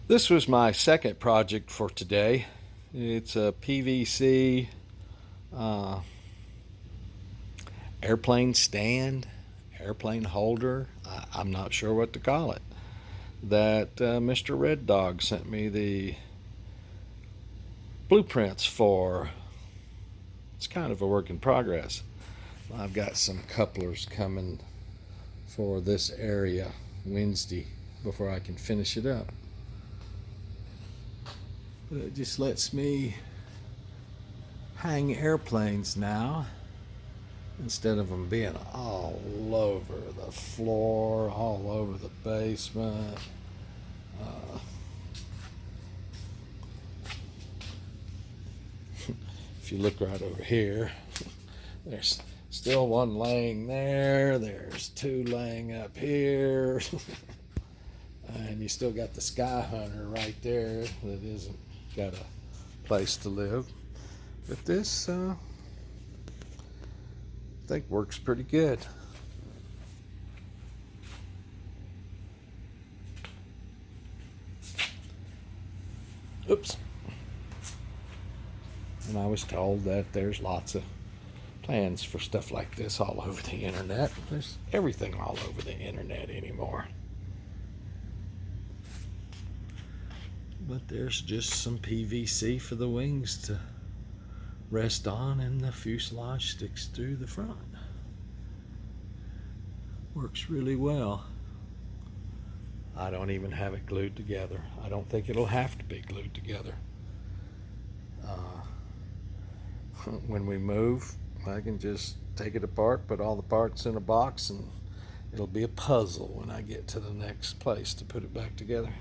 This was my second project for today. It's a PVC uh, airplane stand, airplane holder. I'm not sure what to call it. That Mr. Red Dog sent me the blueprints for. It's kind of a work in progress. I've got some couplers coming for this area Wednesday before I can finish it up. But it just lets me hang airplanes now instead of them being all over the floor, all over the basement. Uh, if you look right over here, there's still one laying there. There's two laying up here. And you still got the Sky Hunter right there that isn't got a place to live. But this, I think, works pretty good. Oops. And I was told that there's lots of plans for stuff like this all over the internet. There's everything all over the internet anymore. But there's just some PVC for the wings to rest on, and the fuselage sticks through the front. Works really well. I don't even have it glued together. I don't think it'll have to be glued together. When we move, I can just take it apart, put all the parts in a box, and it'll be a puzzle when I get to the next place to put it back together.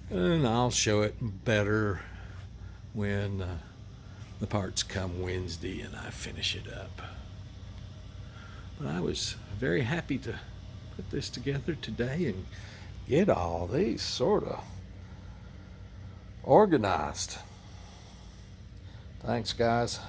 And I'll show it better when the parts come Wednesday and I finish it up. But I was very happy to put this together today and get all these sort of organized. Thanks, guys.